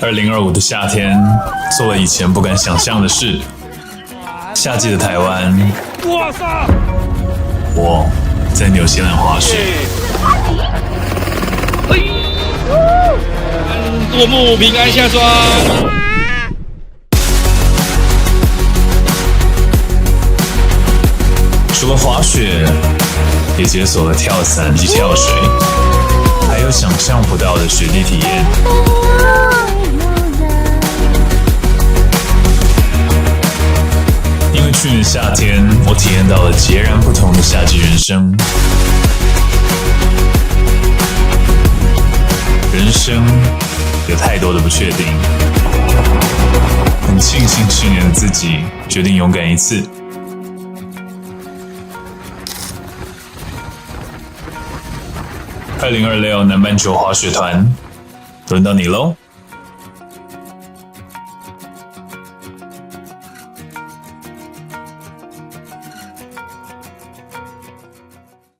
2025的夏天，做了以前不敢想象的事。夏季的台湾，哇塞！我在纽西兰滑雪。落幕平安下庄。除了滑雪，也解锁了跳伞及跳水，还有想象不到的雪地体验。因为去年夏天，我体验到了截然不同的夏季人生。人生有太多的不确定，很庆幸去年的自己决定勇敢一次。2026南半球滑雪团，轮到你喽！